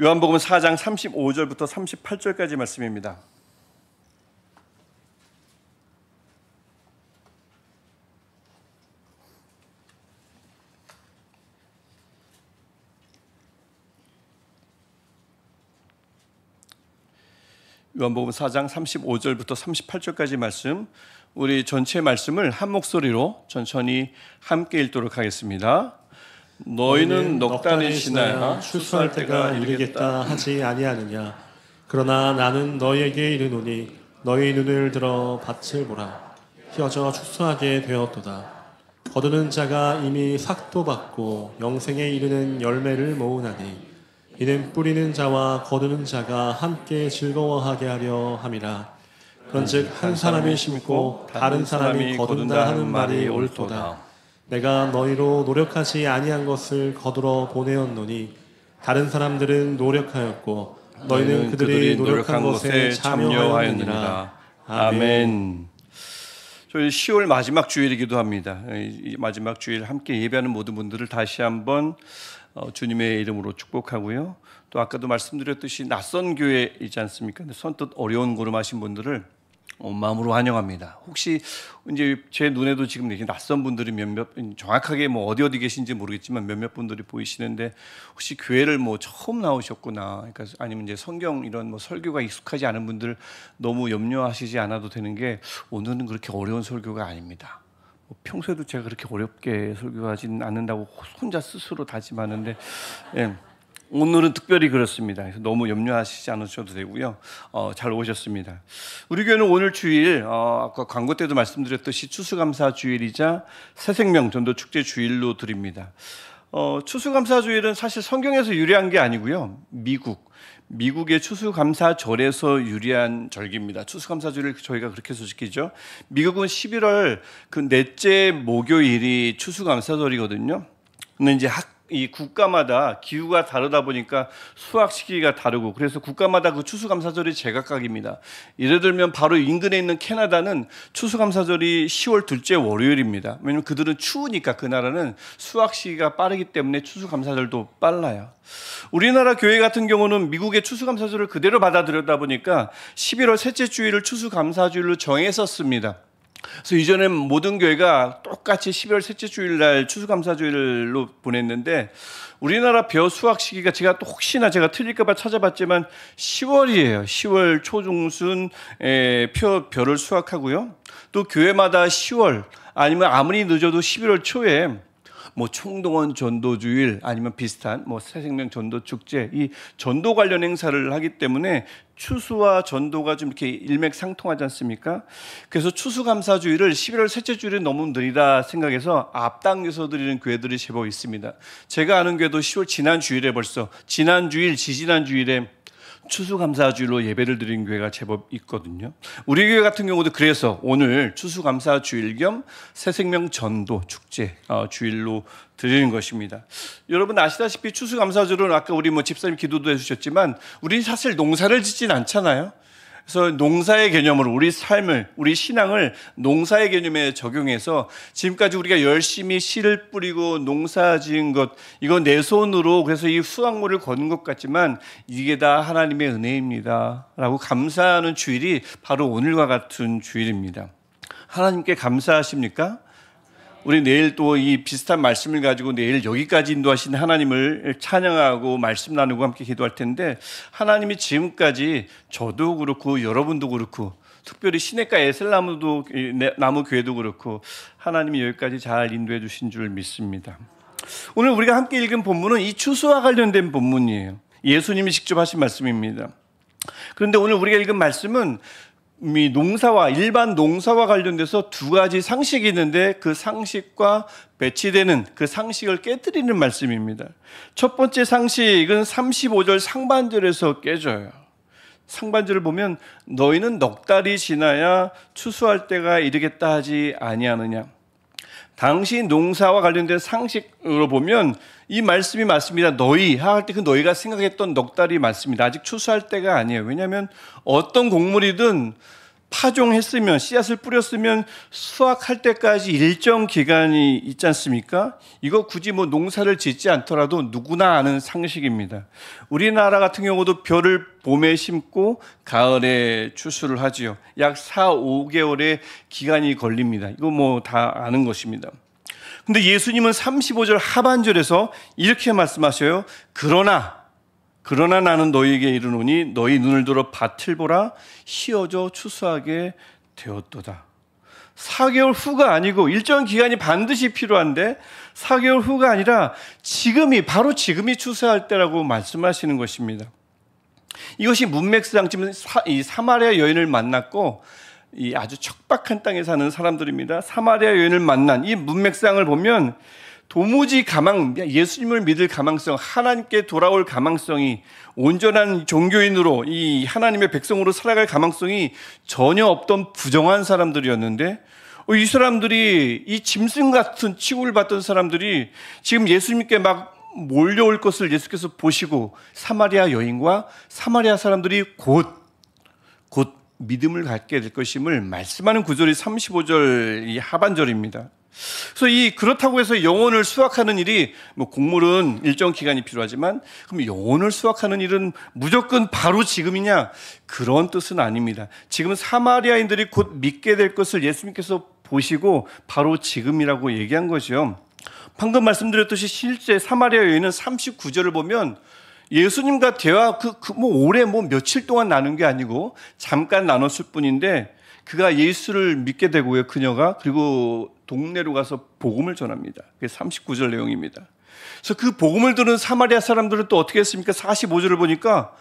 요한복음 4장 35절부터 38절까지 말씀입니다. 요한복음 4장 35절부터 38절까지 말씀, 우리 전체 말씀을 한 목소리로 천천히 함께 읽도록 하겠습니다. 너희는 넉 달이 지나야 추수할 때가 이르겠다 하지 아니하느냐. 그러나 나는 너희에게 이르노니 너희 눈을 들어 밭을 보라. 휘어져 추수하게 되었도다. 거두는 자가 이미 삭도 받고 영생에 이르는 열매를 모으나니 이는 뿌리는 자와 거두는 자가 함께 즐거워하게 하려 함이라. 그런즉 한 사람이 심고 다른 사람이 거둔다 하는 말이 옳도다. 내가 너희로 노력하지 아니한 것을 거두러 보내었노니 다른 사람들은 노력하였고 너희는 그들이 노력한 것에 참여하였느니라. 아멘. 저희 10월 마지막 주일이기도 합니다. 이 마지막 주일 함께 예배하는 모든 분들을 다시 한번 주님의 이름으로 축복하고요. 또 아까도 말씀드렸듯이 낯선 교회이지 않습니까? 선뜻 어려운 걸음하신 분들을 온 마음으로 환영합니다. 혹시 이제 제 눈에도 지금 이렇게 낯선 분들이 정확하게 어디 계신지 모르겠지만 몇몇 분들이 보이시는데, 혹시 교회를 처음 나오셨구나, 그러니까 아니면 이제 성경 이런 설교가 익숙하지 않은 분들 너무 염려하시지 않아도 되는 게, 오늘은 그렇게 어려운 설교가 아닙니다. 평소에도 제가 그렇게 어렵게 설교하지는 않는다고 혼자 스스로 다짐하는데, 오늘은 특별히 그렇습니다. 그래서 너무 염려하시지 않으셔도 되고요. 잘 오셨습니다. 우리 교회는 오늘 주일, 아까 광고 때도 말씀드렸듯이 추수감사 주일이자 새생명 전도 축제 주일로 드립니다. 추수감사 주일은 사실 성경에서 유래한 게 아니고요. 미국의 추수감사절에서 유래한 절기입니다. 추수감사절을 저희가 그렇게 소식이죠. 미국은 11월 그 넷째 목요일이 추수감사절이거든요. 근데 이제 이 국가마다 기후가 다르다 보니까 수학 시기가 다르고, 그래서 국가마다 그 추수감사절이 제각각입니다. 예를 들면 바로 인근에 있는 캐나다는 추수감사절이 10월 둘째 월요일입니다. 왜냐하면 그들은 추우니까, 그 나라는 수학 시기가 빠르기 때문에 추수감사절도 빨라요. 우리나라 교회 같은 경우는 미국의 추수감사절을 그대로 받아들였다 보니까 11월 셋째 주일을 추수감사주일로 정했었습니다. 그래서 이전엔 모든 교회가 똑같이 12월 셋째 주일날 추수감사주일로 보냈는데, 우리나라 벼 수확 시기가 제가 또 혹시나 제가 틀릴까봐 찾아봤지만 10월이에요. 10월 초중순 벼를 수확하고요. 또 교회마다 10월 아니면 아무리 늦어도 11월 초에 총동원 전도주일 아니면 비슷한 새생명 전도 축제, 이 전도 관련 행사를 하기 때문에 추수와 전도가 좀 이렇게 일맥상통하지 않습니까? 그래서 추수감사주일을 11월 셋째 주일이 너무 느리다 생각해서 앞당겨서 드리는 교회들이 제법 있습니다. 제가 아는 교회도 10월 지난 주일, 지지난 주일에 추수감사주일로 예배를 드린 교회가 제법 있거든요. 우리 교회 같은 경우도 그래서 오늘 추수감사주일 겸 새생명 전도 축제 주일로 드리는 것입니다. 여러분 아시다시피 추수감사절은 아까 우리 집사님 기도도 해주셨지만, 우리 사실 농사를 짓진 않잖아요. 그래서 농사의 개념으로 우리 삶을, 우리 신앙을 농사의 개념에 적용해서 지금까지 우리가 열심히 씨를 뿌리고 농사 지은 것, 이거 내 손으로 그래서 이 수확물을 거둔 것 같지만 이게 다 하나님의 은혜입니다 라고 감사하는 주일이 바로 오늘과 같은 주일입니다. 하나님께 감사하십니까? 우리 내일 또 이 비슷한 말씀을 가지고 내일 여기까지 인도하신 하나님을 찬양하고 말씀 나누고 함께 기도할 텐데, 하나님이 지금까지 저도 그렇고 여러분도 그렇고 특별히 시냇가 에셀나무 교회도 그렇고 하나님이 여기까지 잘 인도해 주신 줄 믿습니다. 오늘 우리가 함께 읽은 본문은 이 추수와 관련된 본문이에요. 예수님이 직접 하신 말씀입니다. 그런데 오늘 우리가 읽은 말씀은 일반 농사와 관련돼서 두 가지 상식이 있는데, 그 상식과 배치되는 그 상식을 깨뜨리는 말씀입니다. 첫 번째 상식은 35절 상반절에서 깨져요. 상반절을 보면 너희는 넉 달이 지나야 추수할 때가 이르겠다 하지 아니하느냐. 당시 농사와 관련된 상식으로 보면 이 말씀이 맞습니다. 너희 할 때 그 너희가 생각했던 넉 달이 맞습니다. 아직 추수할 때가 아니에요. 왜냐하면 어떤 곡물이든 파종했으면, 씨앗을 뿌렸으면 수확할 때까지 일정 기간이 있지 않습니까? 이거 굳이 뭐 농사를 짓지 않더라도 누구나 아는 상식입니다. 우리나라 같은 경우도 벼를 봄에 심고 가을에 추수를 하지요. 약 4, 5개월의 기간이 걸립니다. 이거 뭐 다 아는 것입니다. 근데 예수님은 35절 하반절에서 이렇게 말씀하셔요. 그러나 나는 너희에게 이르노니 너희 눈을 들어 밭을 보라 휘어져 추수하게 되었도다. 4개월 후가 아니고 일정 기간이 반드시 필요한데 4개월 후가 아니라 바로 지금이 추수할 때라고 말씀하시는 것입니다. 이것이 문맥상집은 이 사마리아 여인을 만났고 이 아주 척박한 땅에 사는 사람들입니다. 사마리아 여인을 만난 이 문맥상을 보면 도무지 예수님을 믿을 가망성, 하나님께 돌아올 가망성이, 온전한 종교인으로 이 하나님의 백성으로 살아갈 가망성이 전혀 없던 부정한 사람들이었는데 이 사람들이, 이 짐승 같은 취급을 받던 사람들이 지금 예수님께 막 몰려올 것을 예수께서 보시고 사마리아 여인과 사마리아 사람들이 곧 믿음을 갖게 될 것임을 말씀하는 구절이 35절 이 하반절입니다. 그래서 그렇다고 해서 영혼을 수확하는 일이, 뭐 곡물은 일정 기간이 필요하지만 그럼 영혼을 수확하는 일은 무조건 바로 지금이냐? 그런 뜻은 아닙니다. 지금 사마리아인들이 곧 믿게 될 것을 예수님께서 보시고 바로 지금이라고 얘기한 거죠. 방금 말씀드렸듯이 실제 사마리아 여인은 39절을 보면 예수님과 대화 오래 며칠 동안 나눈 게 아니고 잠깐 나눴을 뿐인데 그가 예수를 믿게 되고요. 그녀가 그리고 동네로 가서 복음을 전합니다. 그게 39절 내용입니다. 그래서 그 복음을 들은 사마리아 사람들은 또 어떻게 했습니까? 45절을 보니까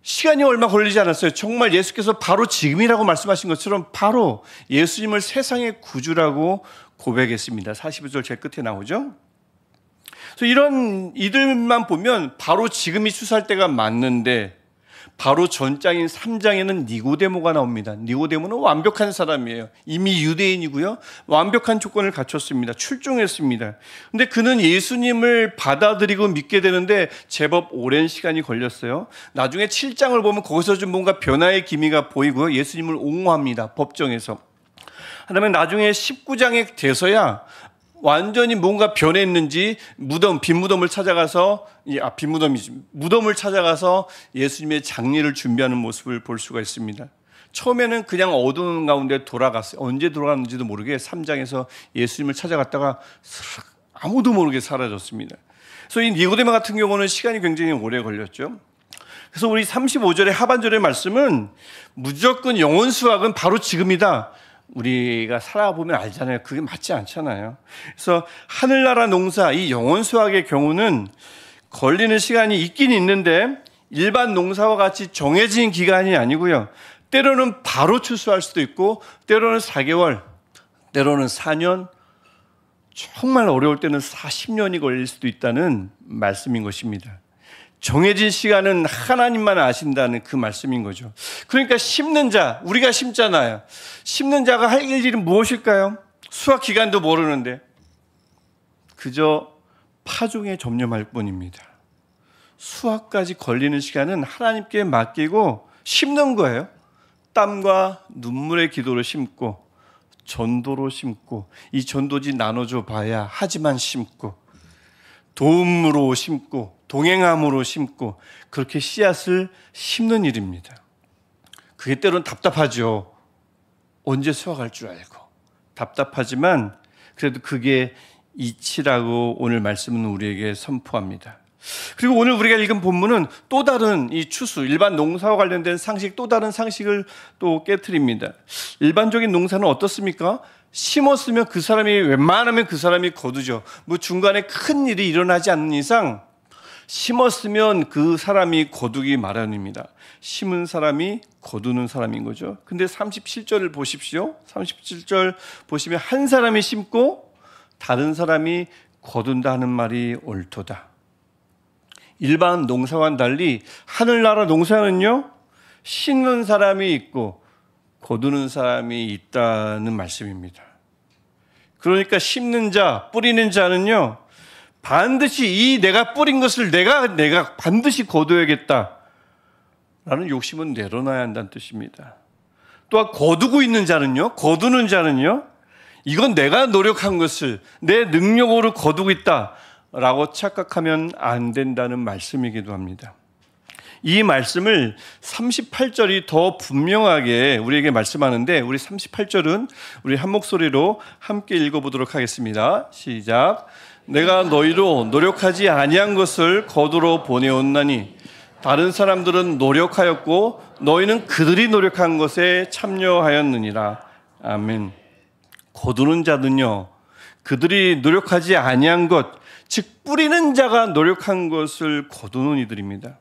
시간이 얼마 걸리지 않았어요. 정말 예수께서 바로 지금이라고 말씀하신 것처럼 바로 예수님을 세상의 구주라고 고백했습니다. 45절 제일 끝에 나오죠. 그래서 이런 이들만 보면 바로 지금이 추수할 때가 맞는데 바로 전장인 3장에는 니고데모가 나옵니다. 니고데모는 완벽한 사람이에요. 이미 유대인이고요. 완벽한 조건을 갖췄습니다. 출중했습니다. 근데 그는 예수님을 받아들이고 믿게 되는데 제법 오랜 시간이 걸렸어요. 나중에 7장을 보면 거기서 좀 뭔가 변화의 기미가 보이고요. 예수님을 옹호합니다. 법정에서. 그다음에 나중에 19장에 돼서야 완전히 뭔가 변했는지 빈무덤을 찾아가서 무덤을 찾아가서 예수님의 장례를 준비하는 모습을 볼 수가 있습니다. 처음에는 그냥 어두운 가운데 돌아갔어요. 언제 돌아갔는지도 모르게 3장에서 예수님을 찾아갔다가 아무도 모르게 사라졌습니다. 그래서 이 니고데모 같은 경우는 시간이 굉장히 오래 걸렸죠. 그래서 우리 35절의 하반절의 말씀은 무조건 영혼 수확은 바로 지금이다. 우리가 살아보면 알잖아요. 그게 맞지 않잖아요. 그래서 하늘나라 농사, 이 영혼 수확의 경우는 걸리는 시간이 있긴 있는데 일반 농사와 같이 정해진 기간이 아니고요. 때로는 바로 추수할 수도 있고 때로는 4개월, 때로는 4년, 정말 어려울 때는 40년이 걸릴 수도 있다는 말씀인 것입니다. 정해진 시간은 하나님만 아신다는 그 말씀인 거죠. 그러니까 심는 자, 우리가 심잖아요. 심는 자가 할 일은 무엇일까요? 수확 기간도 모르는데 그저 파종에 접념할 뿐입니다. 수확까지 걸리는 시간은 하나님께 맡기고 심는 거예요. 땀과 눈물의 기도로 심고 전도로 심고 이 전도지 나눠줘 봐야 하지만 심고 도움으로 심고 동행함으로 심고 그렇게 씨앗을 심는 일입니다. 그게 때로는 답답하죠. 언제 수확할 줄 알고. 답답하지만 그래도 그게 이치라고 오늘 말씀은 우리에게 선포합니다. 그리고 오늘 우리가 읽은 본문은 또 다른 이 추수, 일반 농사와 관련된 상식, 또 다른 상식을 또 깨트립니다. 일반적인 농사는 어떻습니까? 심었으면 웬만하면 그 사람이 거두죠. 뭐 중간에 큰 일이 일어나지 않는 이상 심었으면 그 사람이 거두기 마련입니다. 심은 사람이 거두는 사람인 거죠. 근데 37절을 보십시오. 37절 보시면 한 사람이 심고 다른 사람이 거둔다 하는 말이 옳도다. 일반 농사와는 달리 하늘나라 농사는요, 심는 사람이 있고 거두는 사람이 있다는 말씀입니다. 그러니까 심는 자, 뿌리는 자는요, 반드시 내가 뿌린 것을 내가 반드시 거둬야겠다 라는 욕심은 내려놔야 한다는 뜻입니다. 또한 거두고 있는 자는요, 거두는 자는요, 이건 내가 노력한 것을 내 능력으로 거두고 있다라고 착각하면 안 된다는 말씀이기도 합니다. 이 말씀을 38절이 더 분명하게 우리에게 말씀하는데, 우리 38절은 우리 한 목소리로 함께 읽어보도록 하겠습니다. 시작. 내가 너희로 노력하지 아니한 것을 거두러 보내었나니 다른 사람들은 노력하였고 너희는 그들이 노력한 것에 참여하였느니라. 아멘. 거두는 자는요, 그들이 노력하지 아니한 것, 즉 뿌리는 자가 노력한 것을 거두는 이들입니다.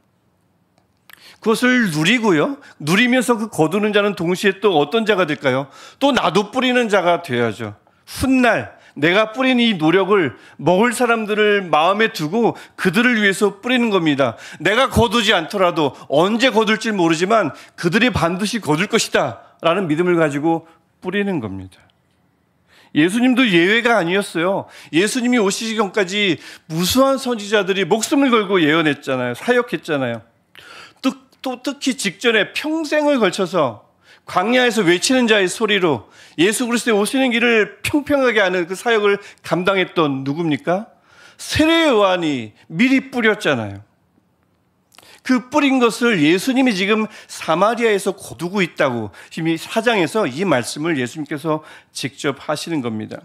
그것을 누리고요, 누리면서 그 거두는 자는 동시에 또 어떤 자가 될까요? 또 나도 뿌리는 자가 되어야죠. 훗날 내가 뿌린 이 노력을 먹을 사람들을 마음에 두고 그들을 위해서 뿌리는 겁니다. 내가 거두지 않더라도 언제 거둘지 모르지만 그들이 반드시 거둘 것이다 라는 믿음을 가지고 뿌리는 겁니다. 예수님도 예외가 아니었어요. 예수님이 오시기 전까지 무수한 선지자들이 목숨을 걸고 예언했잖아요. 사역했잖아요. 또 특히 직전에 평생을 걸쳐서 광야에서 외치는 자의 소리로 예수 그리스도의 오시는 길을 평평하게 하는 그 사역을 감당했던 누굽니까? 세례 요한이 미리 뿌렸잖아요. 그 뿌린 것을 예수님이 지금 사마리아에서 거두고 있다고 이미 4장에서 이 말씀을 예수님께서 직접 하시는 겁니다.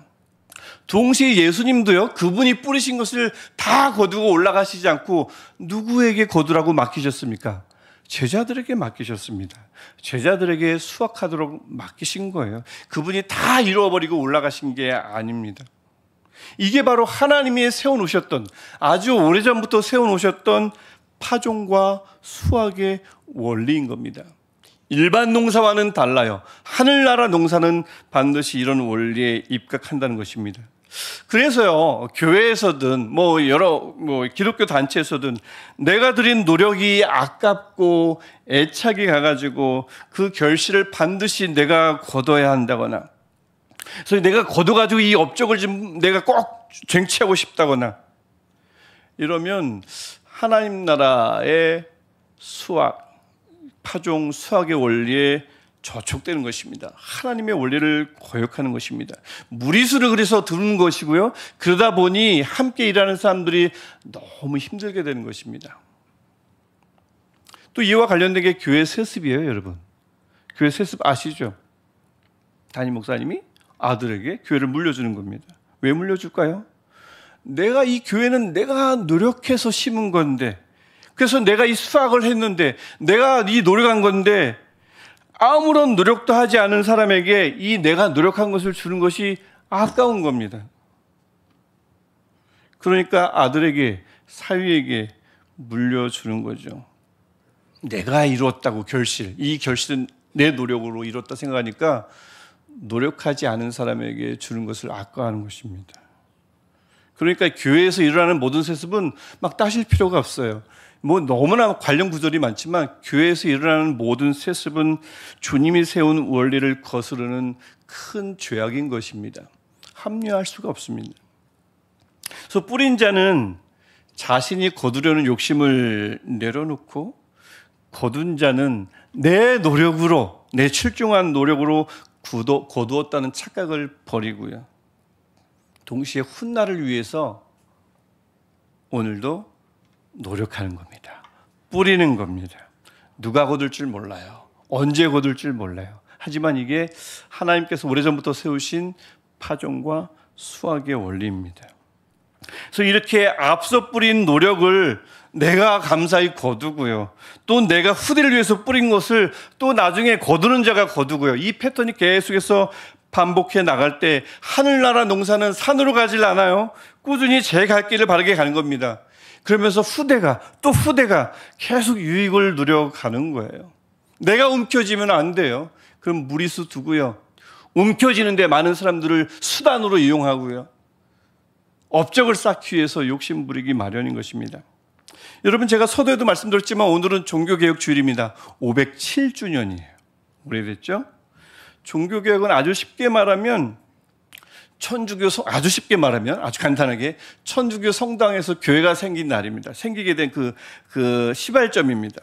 동시에 예수님도요, 그분이 뿌리신 것을 다 거두고 올라가시지 않고 누구에게 거두라고 맡기셨습니까? 제자들에게 맡기셨습니다. 제자들에게 수확하도록 맡기신 거예요. 그분이 다 이루어버리고 올라가신 게 아닙니다. 이게 바로 하나님이 세워놓으셨던, 아주 오래전부터 세워놓으셨던 파종과 수확의 원리인 겁니다. 일반 농사와는 달라요. 하늘나라 농사는 반드시 이런 원리에 입각한다는 것입니다. 그래서요, 교회에서든 여러 기독교 단체에서든 내가 드린 노력이 아깝고 애착이 가가지고 그 결실을 반드시 내가 거둬야 한다거나, 그래서 내가 거둬가지고 이 업적을 좀 내가 꼭 쟁취하고 싶다거나 이러면 하나님 나라의 수확, 파종 수확의 원리에 저촉되는 것입니다. 하나님의 원리를 거역하는 것입니다. 무리수를 그래서 두는 것이고요, 그러다 보니 함께 일하는 사람들이 너무 힘들게 되는 것입니다. 또 이와 관련된 게 교회 세습이에요. 여러분, 교회 세습 아시죠? 담임 목사님이 아들에게 교회를 물려주는 겁니다. 왜 물려줄까요? 내가 이 교회는 내가 노력해서 심은 건데, 그래서 내가 이 수확을 했는데, 내가 이 노력한 건데 아무런 노력도 하지 않은 사람에게 이 내가 노력한 것을 주는 것이 아까운 겁니다. 그러니까 아들에게, 사위에게 물려주는 거죠. 내가 이루었다고 결실, 이 결실은 내 노력으로 이뤘다 생각하니까 노력하지 않은 사람에게 주는 것을 아까워하는 것입니다. 그러니까 교회에서 일어나는 모든 세습은 막 따질 필요가 없어요. 너무나 관련 구절이 많지만 교회에서 일어나는 모든 세습은 주님이 세운 원리를 거스르는 큰 죄악인 것입니다. 합리화할 수가 없습니다. 그래서 뿌린 자는 자신이 거두려는 욕심을 내려놓고, 거둔 자는 내 노력으로, 내 출중한 노력으로 거두었다는 착각을 버리고요, 동시에 훗날을 위해서 오늘도 노력하는 겁니다. 뿌리는 겁니다. 누가 거둘 줄 몰라요. 언제 거둘 줄 몰라요. 하지만 이게 하나님께서 오래전부터 세우신 파종과 수확의 원리입니다. 그래서 이렇게 앞서 뿌린 노력을 내가 감사히 거두고요, 또 내가 후대를 위해서 뿌린 것을 또 나중에 거두는 자가 거두고요, 이 패턴이 계속해서 반복해 나갈 때 하늘나라 농사는 산으로 가질 않아요. 꾸준히 제 갈 길을 바르게 가는 겁니다. 그러면서 후대가 또 후대가 계속 유익을 누려가는 거예요. 내가 움켜쥐면 안 돼요. 그럼 무리수 두고요, 움켜쥐는데 많은 사람들을 수단으로 이용하고요, 업적을 쌓기 위해서 욕심 부리기 마련인 것입니다. 여러분, 제가 서두에도 말씀드렸지만 오늘은 종교개혁 주일입니다. 507주년이에요. 오래됐죠? 종교개혁은 아주 쉽게 말하면 아주 쉽게 말하면, 아주 간단하게 천주교 성당에서 교회가 생긴 날입니다. 생기게 된 그 시발점입니다.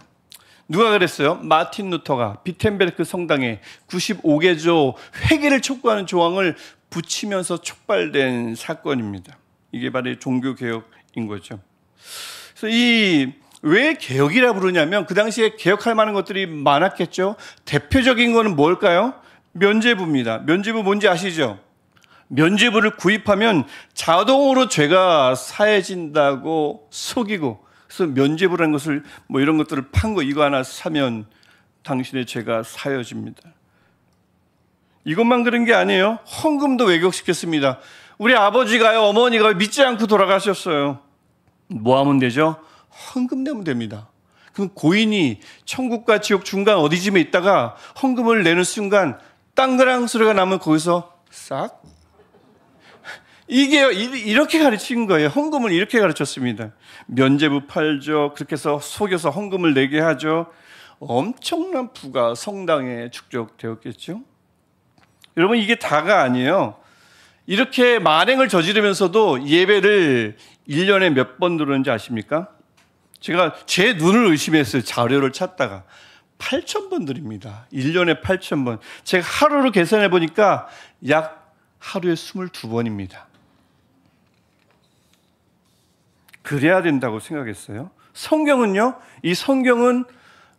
누가 그랬어요? 마틴 루터가 비텐베르크 성당에 95개조 회개를 촉구하는 조항을 붙이면서 촉발된 사건입니다. 이게 바로 종교개혁인 거죠. 그래서 왜 개혁이라 부르냐면 그 당시에 개혁할 만한 것들이 많았겠죠. 대표적인 거는 뭘까요? 면죄부입니다. 면죄부 뭔지 아시죠? 면죄부를 구입하면 자동으로 죄가 사해진다고 속이고, 그래서 면죄부라는 것을 이런 것들을 판 거 이거 하나 사면 당신의 죄가 사여집니다. 이것만 그런 게 아니에요. 헌금도 왜곡시켰습니다. 우리 아버지가요, 어머니가 믿지 않고 돌아가셨어요. 뭐 하면 되죠? 헌금 내면 됩니다. 그럼 고인이 천국과 지옥 중간 어디쯤에 있다가 헌금을 내는 순간 땅그랑 소리가 나면 거기서 싹. 이게 이렇게 가르친 거예요. 헌금을 이렇게 가르쳤습니다. 면죄부 팔죠. 그렇게 해서 속여서 헌금을 내게 하죠. 엄청난 부가 성당에 축적되었겠죠. 여러분, 이게 다가 아니에요. 이렇게 만행을 저지르면서도 예배를 1년에 몇 번 들었는지 아십니까? 제가 제 눈을 의심했어요. 자료를 찾다가 8,000번 드립니다. 1년에 8,000번. 제가 하루로 계산해 보니까 약 하루에 22번입니다. 그래야 된다고 생각했어요. 성경은요, 이 성경은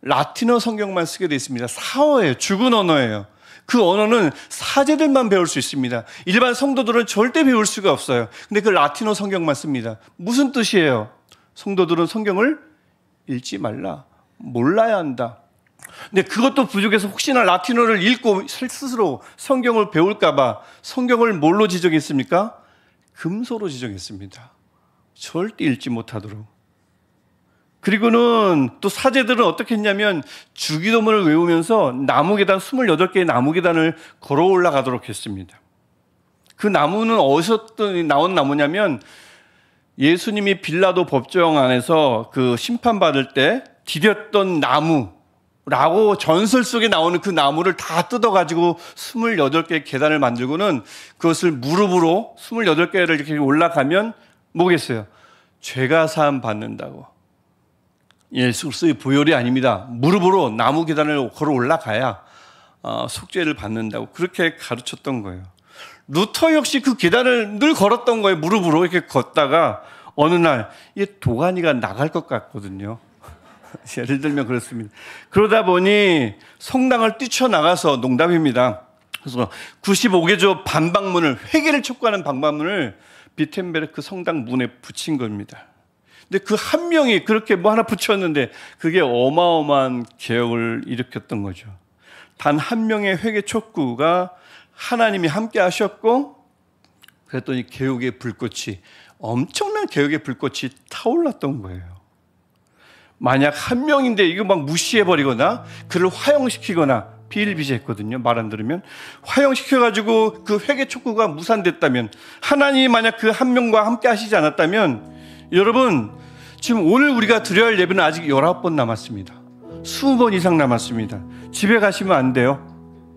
라틴어 성경만 쓰게 되어 있습니다. 사어예요. 죽은 언어예요. 그 언어는 사제들만 배울 수 있습니다. 일반 성도들은 절대 배울 수가 없어요. 근데 그 라틴어 성경만 씁니다. 무슨 뜻이에요? 성도들은 성경을 읽지 말라. 몰라야 한다. 근데 그것도 부족해서 혹시나 라틴어를 읽고 스스로 성경을 배울까봐 성경을 뭘로 지정했습니까? 금소로 지정했습니다. 절대 읽지 못하도록. 그리고는 또 사제들은 어떻게 했냐면 주기도문을 외우면서 나무계단 28개의 나무계단을 걸어 올라가도록 했습니다. 그 나무는 어디서 나온 나무냐면 예수님이 빌라도 법정 안에서 그 심판받을 때 디뎠던 나무라고 전설 속에 나오는 그 나무를 다 뜯어가지고 28개의 계단을 만들고는 그것을 무릎으로 28개를 이렇게 올라가면 뭐겠어요? 죄가 사함 받는다고. 예수 그리스도의 보혈이 아닙니다. 무릎으로 나무 계단을 걸어 올라가야 속죄를 받는다고 그렇게 가르쳤던 거예요. 루터 역시 그 계단을 늘 걸었던 거예요. 무릎으로 이렇게 걷다가 어느 날 이 도가니가 나갈 것 같거든요. 예를 들면 그렇습니다. 그러다 보니 성당을 뛰쳐나가서, 농담입니다, 그래서 95개조 반박문을, 회개를 촉구하는 반박문을 비텐베르크 성당 문에 붙인 겁니다. 근데 그 한 명이 그렇게 뭐 하나 붙였는데 그게 어마어마한 개혁을 일으켰던 거죠. 단 한 명의 회개 촉구가 하나님이 함께 하셨고, 그랬더니 개혁의 불꽃이, 엄청난 개혁의 불꽃이 타올랐던 거예요. 만약 한 명인데 이거 막 무시해버리거나 그를 화형시키거나, 비일비재했거든요. 말 안 들으면 화형시켜가지고 그 회개 촉구가 무산됐다면, 하나님이 만약 그 한 명과 함께 하시지 않았다면, 여러분 지금 오늘 우리가 드려야 할 예배는 아직 19번 남았습니다. 20번 이상 남았습니다. 집에 가시면 안 돼요.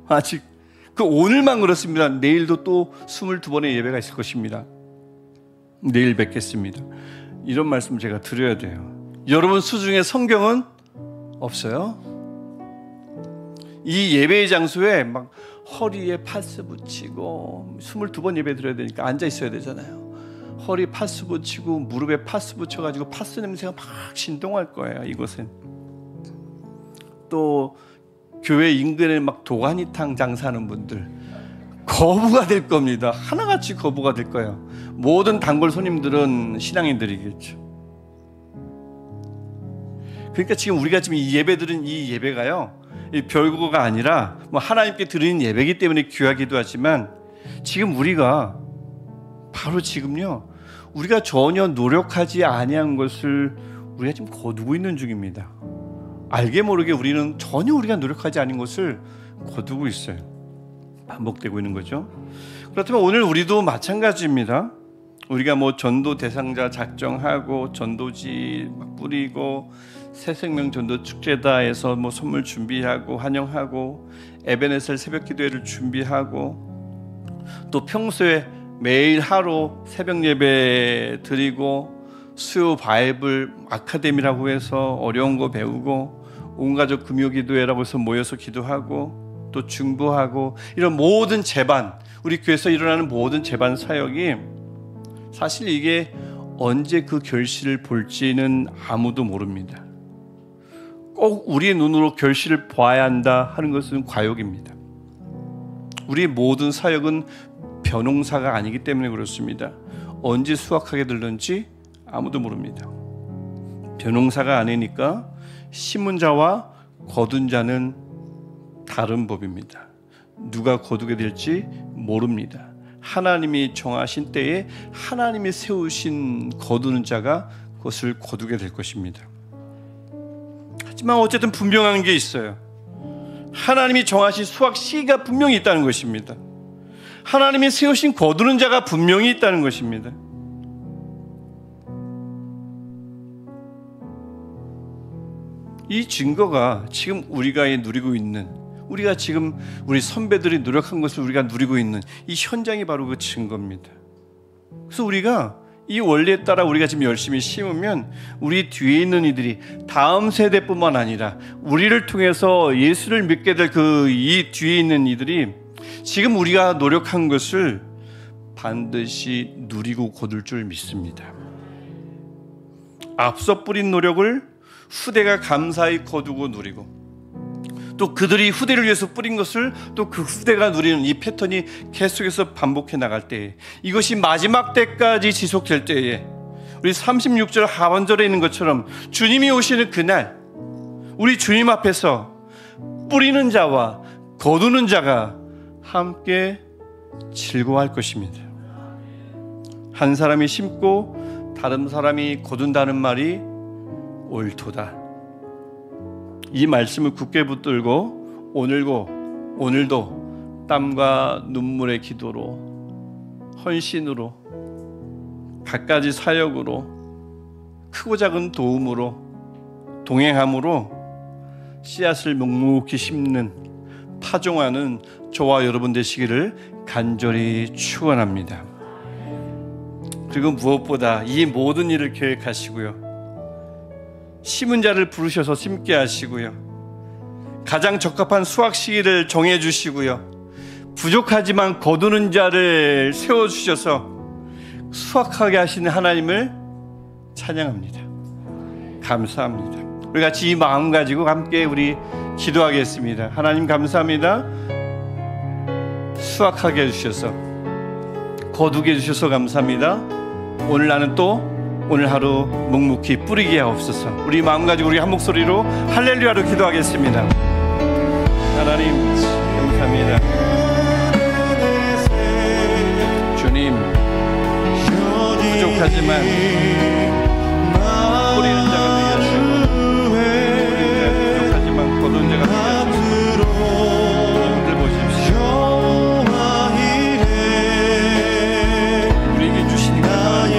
아직 그 오늘만 그렇습니다. 내일도 또 22번의 예배가 있을 것입니다. 내일 뵙겠습니다. 이런 말씀 제가 드려야 돼요. 여러분 수중에 성경은 없어요? 이 예배의 장소에 막 허리에 파스 붙이고 22번 예배 드려야 되니까 앉아 있어야 되잖아요. 허리 파스 붙이고 무릎에 파스 붙여가지고 파스 냄새가 막 진동할 거예요. 이곳은 또 교회 인근에 막 도가니탕 장사하는 분들 거부가 될 겁니다. 하나같이 거부가 될 거예요. 모든 단골 손님들은 신앙인들이겠죠. 그러니까 지금 우리가 지금 이 예배 드린 이 예배가요, 이 별거가 아니라 뭐 하나님께 드리는 예배이기 때문에 귀하기도 하지만, 지금 우리가 바로 지금요, 우리가 전혀 노력하지 아니한 것을 우리가 지금 거두고 있는 중입니다. 알게 모르게 우리는 전혀 우리가 노력하지 않은 것을 거두고 있어요. 반복되고 있는 거죠. 그렇다면 오늘 우리도 마찬가지입니다. 우리가 뭐 전도 대상자 작정하고 전도지 막 뿌리고 새생명 전도 축제다 해서 뭐 선물 준비하고 환영하고 에베네셀 새벽 기도회를 준비하고 또 평소에 매일 하루 새벽 예배 드리고 수요 바이블 아카데미라고 해서 어려운 거 배우고 온가족 금요기도회라고 해서 모여서 기도하고 또 중보하고 이런 모든 제반, 우리 교회에서 일어나는 모든 제반 사역이 사실 이게 언제 그 결실을 볼지는 아무도 모릅니다. 꼭 우리의 눈으로 결실을 봐야 한다 하는 것은 과욕입니다. 우리의 모든 사역은 벼농사가 아니기 때문에 그렇습니다. 언제 수확하게 될는지 아무도 모릅니다. 벼농사가 아니니까 심은 자와 거둔 자는 다른 법입니다. 누가 거두게 될지 모릅니다. 하나님이 정하신 때에 하나님이 세우신 거두는 자가 그것을 거두게 될 것입니다. 하지만 어쨌든 분명한 게 있어요. 하나님이 정하신 수확 시기가 분명히 있다는 것입니다. 하나님이 세우신 거두는 자가 분명히 있다는 것입니다. 이 증거가 지금 우리가 누리고 있는, 우리가 지금 우리 선배들이 노력한 것을 우리가 누리고 있는 이 현장이 바로 그 증거입니다. 그래서 우리가 이 원리에 따라 우리가 지금 열심히 심으면 우리 뒤에 있는 이들이 다음 세대뿐만 아니라 우리를 통해서 예수를 믿게 될 그 이 뒤에 있는 이들이 지금 우리가 노력한 것을 반드시 누리고 거둘 줄 믿습니다. 앞서 뿌린 노력을 후대가 감사히 거두고 누리고, 또 그들이 후대를 위해서 뿌린 것을 또 그 후대가 누리는 이 패턴이 계속해서 반복해 나갈 때에, 이것이 마지막 때까지 지속될 때에, 우리 36절 하반절에 있는 것처럼 주님이 오시는 그날 우리 주님 앞에서 뿌리는 자와 거두는 자가 함께 즐거워할 것입니다. 한 사람이 심고 다른 사람이 거둔다는 말이 옳도다. 이 말씀을 굳게 붙들고 오늘도 땀과 눈물의 기도로, 헌신으로, 갖가지 사역으로, 크고 작은 도움으로, 동행함으로 씨앗을 묵묵히 심는, 파종하는 저와 여러분 되시기를 간절히 축원합니다. 그리고 무엇보다 이 모든 일을 계획하시고요, 심은 자를 부르셔서 심게 하시고요, 가장 적합한 수확 시기를 정해 주시고요, 부족하지만 거두는 자를 세워 주셔서 수확하게 하시는 하나님을 찬양합니다. 감사합니다. 우리 같이 이 마음 가지고 함께 우리 기도하겠습니다. 하나님 감사합니다. 수확하게 해주셔서, 거두게 해주셔서 감사합니다. 오늘 나는 또 오늘 하루 묵묵히 뿌리게 하옵소서. 우리 마음 가지고 우리 한 목소리로 할렐루야로 기도하겠습니다. 하나님 감사합니다. 주님, 부족하지만 뿌리는 자가 되게 하시고, 부족하지만 거두는 자가 되게 하시고, 오늘 보십시오. 우리에게 주신 우리가 지금까지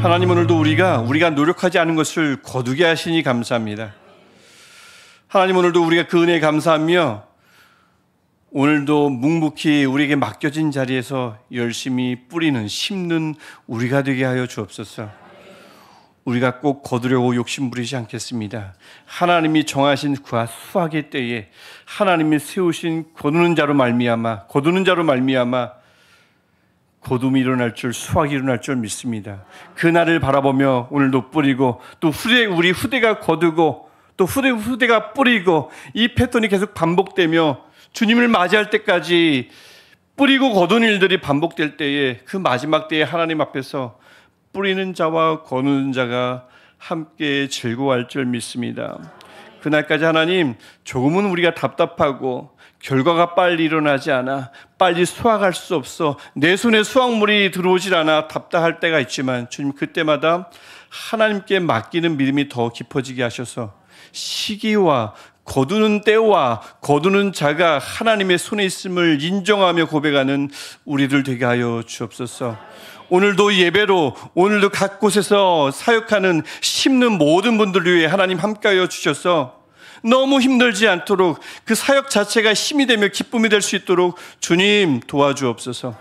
하나님, 오늘도 우리가 노력하지 않은 것을 거두게 하시니 감사합니다. 하나님, 오늘도 우리가 그 은혜에 감사하며 오늘도 묵묵히 우리에게 맡겨진 자리에서 열심히 뿌리는, 심는 우리가 되게 하여 주옵소서. 우리가 꼭 거두려고 욕심부리지 않겠습니다. 하나님이 정하신 그와 수확의 때에 하나님이 세우신 거두는 자로 말미암아 거둠이 일어날 줄, 수확이 일어날 줄 믿습니다. 그날을 바라보며 오늘도 뿌리고, 또 우리 후대가 거두고, 또 후대가 뿌리고, 이 패턴이 계속 반복되며 주님을 맞이할 때까지 뿌리고 거두는 일들이 반복될 때에, 그 마지막 때에 하나님 앞에서 뿌리는 자와 거두는 자가 함께 즐거워할 줄 믿습니다. 그날까지 하나님, 조금은 우리가 답답하고 결과가 빨리 일어나지 않아, 빨리 수확할 수 없어, 내 손에 수확물이 들어오질 않아 답답할 때가 있지만, 주님 그때마다 하나님께 맡기는 믿음이 더 깊어지게 하셔서 시기와 거두는 때와 거두는 자가 하나님의 손에 있음을 인정하며 고백하는 우리들 되게 하여 주옵소서. 오늘도 예배로, 오늘도 각 곳에서 사역하는, 심는 모든 분들을 위해 하나님 함께하여 주셔서 너무 힘들지 않도록, 그 사역 자체가 힘이 되며 기쁨이 될 수 있도록 주님 도와주옵소서.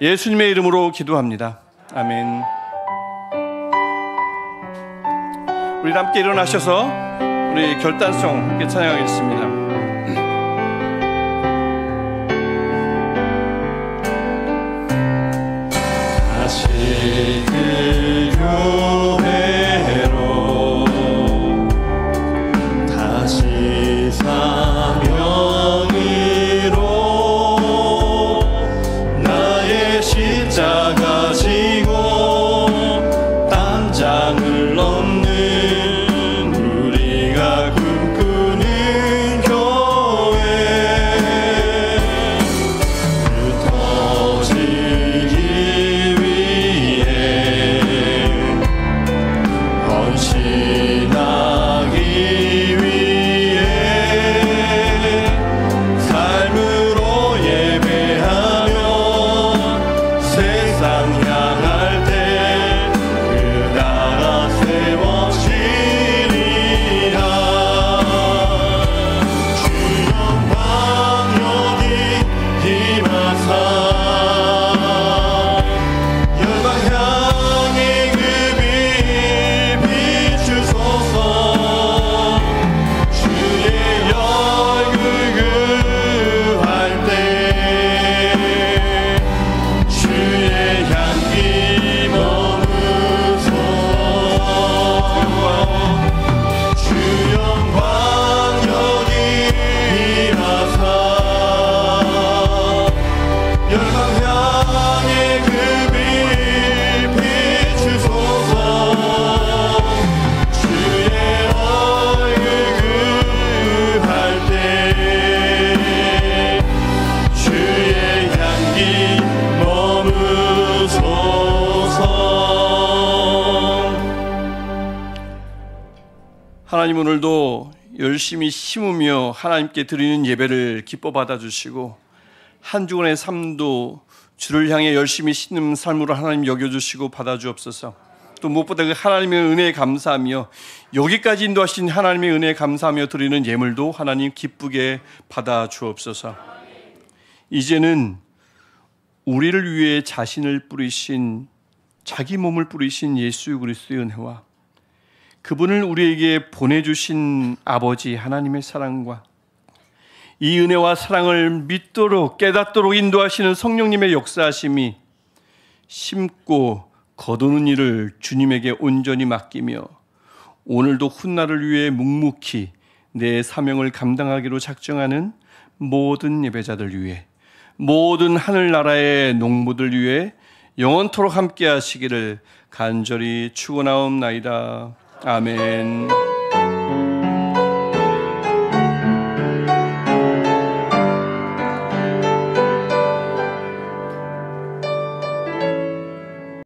예수님의 이름으로 기도합니다. 아멘. 우리 함께 일어나셔서 우리 결단성 함께 찬양하겠습니다. 다시 그 교회로 다시 사명으로 나의 십자가 지고 땅장을 넘는 우리가 꿈꾸는 교회, 흩어지기 헌신하기 위해 삶으로 예배하며 세상 향할 때 그 나라 세워지리라. 주여 광역이 임하사 열방 향해 그 빛 비추소서. 주의 얼굴 그할 때 주의 향기 머무소서. 주여 광역이 임하사 열방 향해 그 빛 비추소서. 주의 얼굴 그할 때 주의 향기 머무소서. 하나님, 오늘도 열심히 심으며 하나님께 드리는 예배를 기뻐 받아주시고, 한 주간의 삶도 주를 향해 열심히 심는 삶으로 하나님 여겨주시고 받아주옵소서. 또 무엇보다 그 하나님의 은혜에 감사하며, 여기까지 인도하신 하나님의 은혜에 감사하며 드리는 예물도 하나님 기쁘게 받아주옵소서. 이제는 우리를 위해 자신을 뿌리신, 자기 몸을 뿌리신 예수 그리스도의 은혜와 그분을 우리에게 보내주신 아버지 하나님의 사랑과 이 은혜와 사랑을 믿도록 깨닫도록 인도하시는 성령님의 역사하심이 심고 거두는 일을 주님에게 온전히 맡기며 오늘도 훗날을 위해 묵묵히 내 사명을 감당하기로 작정하는 모든 예배자들 위해, 모든 하늘나라의 농부들 위해 영원토록 함께 하시기를 간절히 축원하옵나이다. 아멘.